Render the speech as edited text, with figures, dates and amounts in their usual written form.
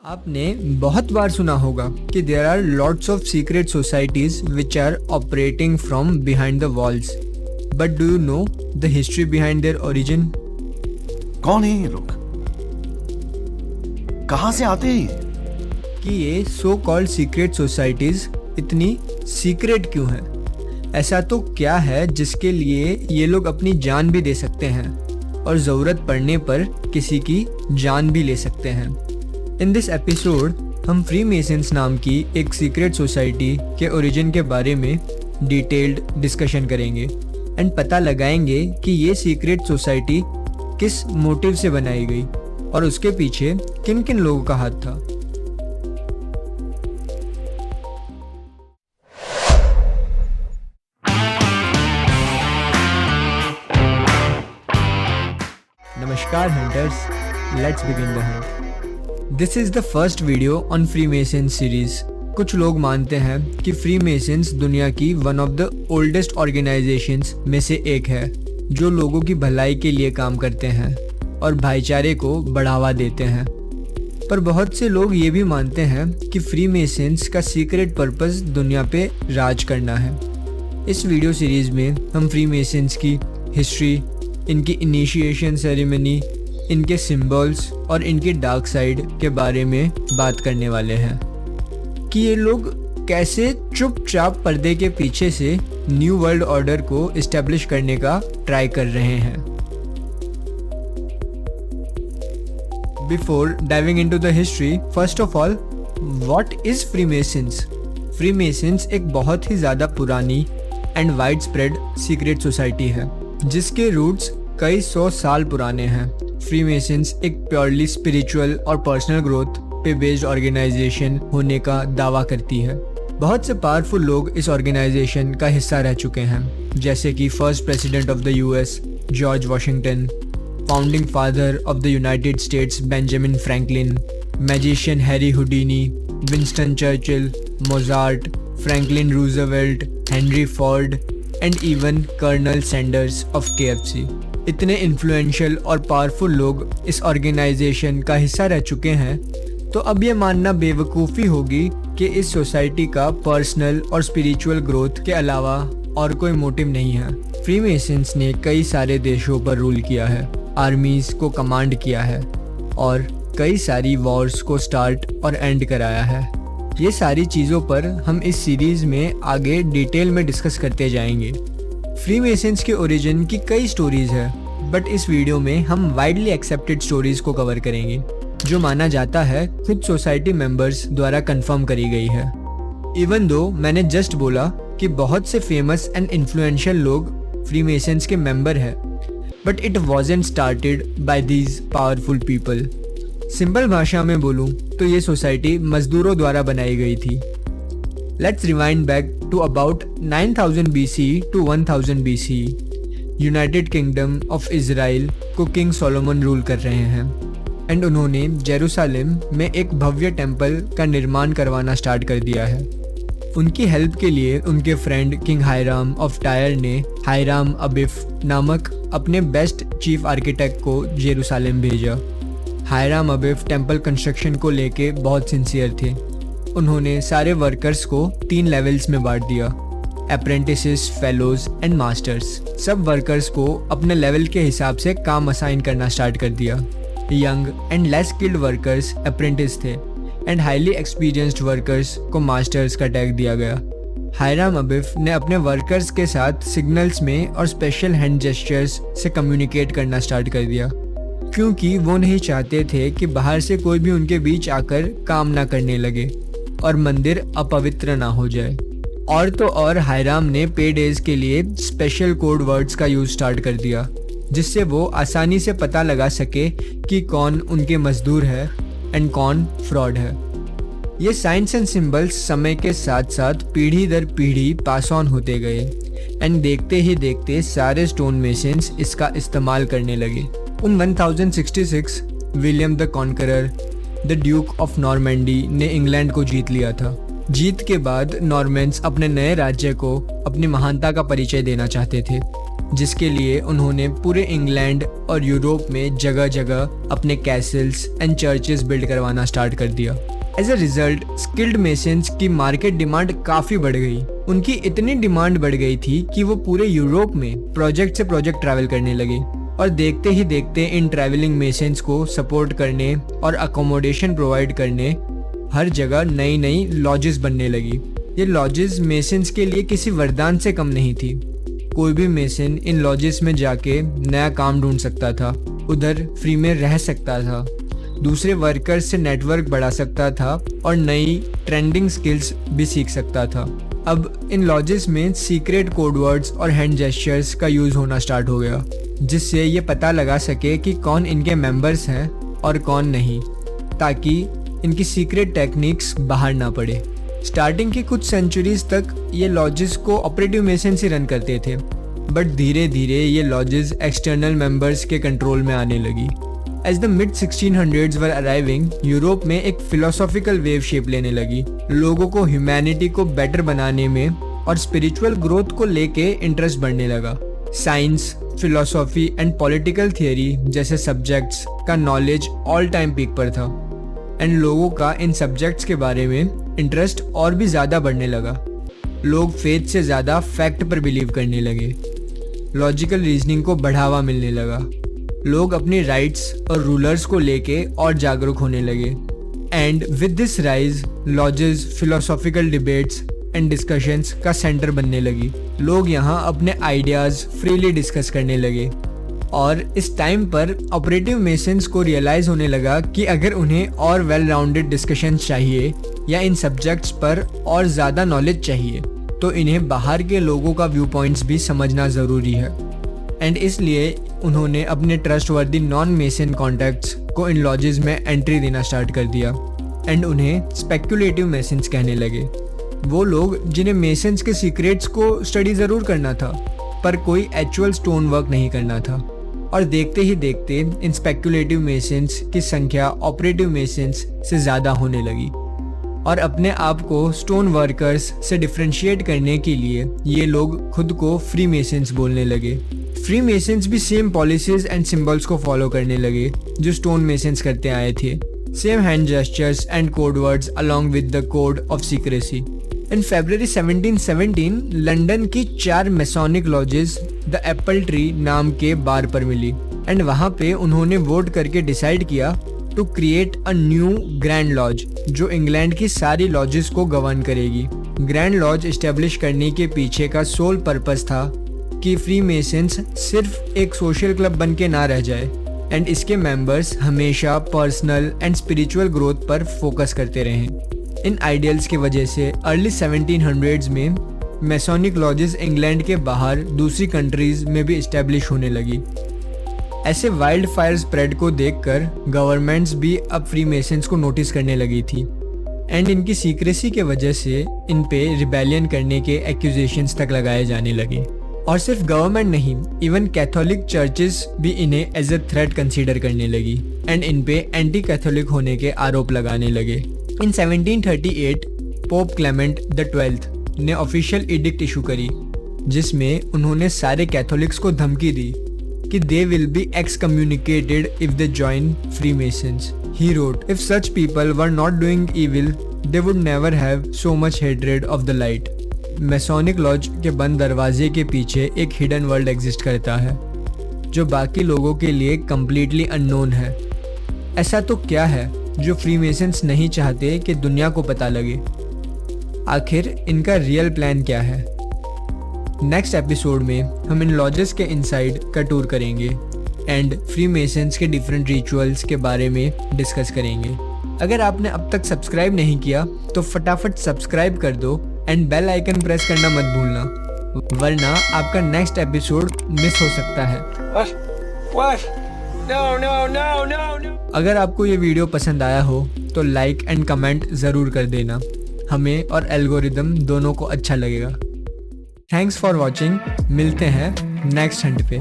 आपने बहुत बार सुना होगा कि there are lots of secret societies which are operating from behind the walls, but do you know the history behind their origin? कौन है ये लोग? कहां से आते हैं ये? कि ये सो कॉल्ड सीक्रेट सोसाइटीज इतनी सीक्रेट क्यों हैं? ऐसा तो क्या है जिसके लिए ये लोग अपनी जान भी दे सकते हैं और ज़रूरत पड़ने पर किसी की जान भी ले सकते हैं? इन दिस एपिसोड हम फ्रीमेसन्स नाम की एक सीक्रेट सोसाइटी के ओरिजिन के बारे में डिटेल्ड डिस्कशन करेंगे एंड पता लगाएंगे कि ये सीक्रेट सोसाइटी किस मोटिव से बनाई गई और उसके पीछे किन किन लोगों का हाथ था। नमस्कार hunters, let's begin the Hunt. This is the first video on Freemason series. कुछ लोग मानते हैं कि फ्रीमेसन्स दुनिया की one of the oldest organisations में से एक है जो लोगों की भलाई के लिए काम करते हैं और भाईचारे को बढ़ावा देते हैं। पर बहुत से लोग ये भी मानते हैं कि फ्रीमेसन्स का सीक्रेट पर्पस दुनिया पे राज करना है। इस वीडियो सीरीज में हम फ्रीमेसन्स की हिस्ट्री, इनकी इनिशिएशन सेरेमनी, इनके सिंबल्स और इनके डार्क साइड के बारे में बात करने वाले हैं कि ये लोग कैसे चुपचाप पर्दे के पीछे से न्यू वर्ल्ड ऑर्डर को इस्टेब्लिश करने का ट्राई कर रहे हैं। Before diving into the history, first of all, what is Freemasons? Freemasons एक बहुत ही ज़्यादा पुरानी and widespread secret society है जिसके रूट्स कई 100 साल पुराने हैं। फ्रीमेसन्स एक प्योरली स्पिरिचुअल और पर्सनल ग्रोथ पे बेस्ड ऑर्गेनाइजेशन होने का दावा करती है। बहुत से पावरफुल लोग इस ऑर्गेनाइजेशन का हिस्सा रह चुके हैं, जैसे कि first president of the US George Washington, founding father of the United States Benjamin Franklin, magician Harry Houdini, Winston Churchill, Mozart, Franklin Roosevelt, Henry Ford and even colonel Sanders of KFC। इतने influential और powerful लोग इस organisation का हिस्सा रह चुके हैं, तो अब ये मानना बेवकूफ़ी होगी कि इस सोसाइटी का पर्सनल और स्पिरिचुअल ग्रोथ के अलावा और कोई मोटिव नहीं है। फ्रीमेसन्स ने कई सारे देशों पर रूल किया है, आर्मीज को कमांड किया है और कई सारी वॉर्स को स्टार्ट और एंड कराया है। ये सारी चीज़ों पर हम इस सीरीज़ में आगे डिटेल में डिस्कस करते जाएंगे। फ्रीमेसन्स के ओरिजिन की कई स्टोरीज है, बट इस वीडियो में हम वाइडली एक्सेप्टेड स्टोरीज को कवर करेंगे जो माना जाता है खुद सोसाइटी मेंबर्स द्वारा कंफर्म करी गई है। इवन दो मैंने जस्ट बोला कि बहुत से फेमस एंड इन्फ्लुएंशियल लोग फ्रीमेसन्स के मेंबर है, but it wasn't started by these powerful people. Simple भाषा में बोलूं तो ये सोसाइटी मजदूरों द्वारा बनाई गई थी। Let's rewind back to about 9000 BC to 1000 BC। United kingdom of Israel को किंग सोलोमन रूल कर रहे हैं एंड उन्होंने जेरूसलम में एक भव्य टेम्पल का निर्माण करवाना स्टार्ट कर दिया है। उनकी हेल्प के लिए उनके फ्रेंड किंग हायराम ऑफ टायर ने हायराम अबिफ नामक अपने बेस्ट चीफ आर्किटेक्ट को जेरूसलम भेजा। हायराम अबिफ टेम्पल कंस्ट्रक्शन को लेके बहुत सिंसियर थे। उन्होंने सारे वर्कर्स को 3 लेवल्स में बांट दिया, अप्रेंटिसेस, फेलोज एंड मास्टर्स। सब वर्कर्स को अपने लेवल के हिसाब से काम असाइन करना स्टार्ट कर दिया। Young and less skilled workers apprentice थे एंड हाईली एक्सपीरियंस्ड वर्कर्स को मास्टर्स का टैग दिया गया। हायराम अबिफ ने अपने वर्कर्स के साथ सिग्नल्स में और स्पेशल हैंड जेस्चर्स से कम्युनिकेट करना स्टार्ट कर दिया, क्योंकि वो नहीं चाहते थे कि बाहर से कोई भी उनके बीच आकर काम ना करने लगे और मंदिर अपवित्र ना हो जाए। और तो और हायराम ने पे डेज के लिए स्पेशल कोड वर्ड्स का यूज स्टार्ट कर दिया, जिससे वो आसानी से पता लगा सके कि कौन उनके मजदूर है एंड कौन फ्रॉड है। ये साइंस एंड सिंबल्स समय के साथ साथ पीढ़ी दर पीढ़ी पास ऑन होते गए एंड देखते ही देखते सारे स्टोन मेसन्स इसका इस्तेमाल करने लगे। उन 1066 William the conqueror, the Duke of Normandy ने इंग्लैंड को जीत लिया था। जीत के बाद नॉर्मैंस अपने नए राज्य को अपनी महानता का परिचय देना चाहते थे जिसके लिए उन्होंने पूरे इंग्लैंड और यूरोप में जगह जगह अपने कैसल्स एंड चर्चेस बिल्ड करवाना स्टार्ट कर दिया। As a result skilled masons की मार्केट डिमांड काफी बढ़ गई। उनकी इतनी डिमांड बढ़ गई थी कि वो पूरे यूरोप में प्रोजेक्ट से प्रोजेक्ट ट्रैवल करने लगे और देखते ही देखते इन ट्रैवलिंग मेसन्स को सपोर्ट करने और अकोमोडेशन प्रोवाइड करने हर जगह नई नई लॉजेस बनने लगी। ये लॉजेस मेसन्स के लिए किसी वरदान से कम नहीं थी। कोई भी मेसन इन लॉजेस में जाके नया काम ढूंढ सकता था, उधर फ्री में रह सकता था, दूसरे वर्कर्स से नेटवर्क बढ़ा सकता था और नई ट्रेंडिंग स्किल्स भी सीख सकता था। अब इन लॉजेस में सीक्रेट कोड वर्ड्स और हैंड जेस्चर्स का यूज होना स्टार्ट हो गया, जिससे ये पता लगा सके कि कौन इनके मेंबर्स हैं और कौन नहीं, ताकि इनकी सीक्रेट टेक्निक्स बाहर ना पड़े। स्टार्टिंग की कुछ सेंचुरीज तक ये लॉजेस को ऑपरेटिव मेसन ही रन करते थे, बट धीरे धीरे ये लॉजेस एक्सटर्नल मेंबर्स के कंट्रोल में आने लगी। As the mid 1600s were arriving, Europe में एक फिलोसॉफिकल वेव शेप लेने लगी। लोगों को ह्यूमैनिटी को बेटर बनाने में और स्पिरिचुअल ग्रोथ को लेके इंटरेस्ट बढ़ने लगा। Science, philosophy and political theory जैसे सब्जेक्ट्स का नॉलेज ऑल टाइम पीक पर था एंड लोगों का इन सब्जेक्ट्स के बारे में इंटरेस्ट और भी ज़्यादा बढ़ने लगा। लोग फेथ से ज़्यादा फैक्ट पर बिलीव करने लगे। लॉजिकल रीजनिंग को बढ़ावा मिलने लगा। लोग अपनी राइट्स और रूलर्स को लेके और जागरूक होने लगे। And with this rise, lodges philosophical debates and discussions का सेंटर बनने लगी। लोग यहाँ अपने आइडियाज़ फ्रीली डिस्कस करने लगे और इस टाइम पर ऑपरेटिव मेसन्स को रियलाइज़ होने लगा कि अगर उन्हें और वेल राउंडेड डिस्कशन चाहिए या इन सब्जेक्ट्स पर और ज़्यादा नॉलेज चाहिए तो इन्हें बाहर के लोगों का व्यू पॉइंट्स भी समझना ज़रूरी है। एंड इसलिए उन्होंने अपने ट्रस्टवर्दी नॉन मेसन कॉन्टैक्ट्स को इन लॉजेस में एंट्री देना स्टार्ट कर दिया एंड उन्हें स्पेक्युलेटिव मेसन्स कहने लगे। वो लोग जिन्हें मेसन्स के सीक्रेट्स को स्टडी ज़रूर करना था पर कोई एक्चुअल स्टोन वर्क नहीं करना था। और देखते ही देखते इन स्पेक्युलेटिव मेसन्स की संख्या ऑपरेटिव मेसन्स से ज़्यादा होने लगी और अपने आप को स्टोन वर्कर्स से डिफ्रेंशिएट करने के लिए ये लोग खुद को फ्री मेसन्स बोलने लगे। फ्री मेसन्स भी सेम पॉलिसीज एंड सिंबल्स को फॉलो करने लगे जो स्टोन मेसन्स करते आए थे। Same hand gestures and code words along with the code of secrecy. In February 1717 London की 4 मैसोनिक लॉजेस द एप्पल ट्री नाम के बार पर मिली एंड वहाँ पे उन्होंने वोट करके डिसाइड किया to create a new grand lodge जो इंग्लैंड की सारी लॉजेस को गवर्न करेगी। ग्रैंड लॉज एस्टेब्लिश करने के पीछे का सोल पर्पस था कि फ्री मेसन्स सिर्फ एक सोशल क्लब बन के ना रह जाए एंड इसके मेंबर्स हमेशा पर्सनल एंड स्पिरिचुअल ग्रोथ पर फोकस करते रहें। इन आइडियल्स की वजह से अर्ली 1700s में मैसोनिक लॉजेस इंग्लैंड के बाहर दूसरी कंट्रीज में भी इस्टेब्लिश होने लगी। ऐसे वाइल्ड फायर स्प्रेड को देखकर गवर्नमेंट्स भी अब फ्री मेसन्स को नोटिस करने लगी थी एंड इनकी सीक्रेसी के वजह से इन पे रिबेलियन करने के एक्यूजेशंस तक लगाए जाने लगे। और सिर्फ गवर्नमेंट नहीं, इवन कैथोलिक चर्चेस भी इन्हें एज अ थ्रेट कंसीडर करने लगी एंड इन पे एंटी कैथोलिक होने के आरोप लगाने लगे। इन 1738 पोप क्लेमेंट द 12th ने ऑफिशियल एडिक्ट इशू करी जिसमें उन्होंने सारे कैथोलिक्स को धमकी दी कि they will be excommunicated if they join Freemasons. He wrote, if such people were not doing evil, they would never have so much hatred of the light. Masonic lodge के बंद दरवाजे के पीछे एक हिडन वर्ल्ड एग्जिस्ट करता है जो बाकी लोगों के लिए कम्प्लीटली अननोन है। ऐसा तो क्या है जो फ्रीमेसन्स नहीं चाहते कि दुनिया को पता लगे? आखिर इनका रियल प्लान क्या है? नेक्स्ट एपिसोड में हम इन लॉजेस के इनसाइड का टूर करेंगे एंड फ्री मेसन्स के डिफरेंट रिचुअल्स के बारे में डिस्कस करेंगे। अगर आपने अब तक सब्सक्राइब नहीं किया तो फटाफट सब्सक्राइब कर दो एंड बेल आइकन प्रेस करना मत भूलना, वरना आपका नेक्स्ट एपिसोड मिस हो सकता है। What? No. अगर आपको ये वीडियो पसंद आया हो तो लाइक एंड कमेंट ज़रूर कर देना, हमें और एल्गोरिदम दोनों को अच्छा लगेगा। थैंक्स फॉर वॉचिंग, मिलते हैं नेक्स्ट हंट पे।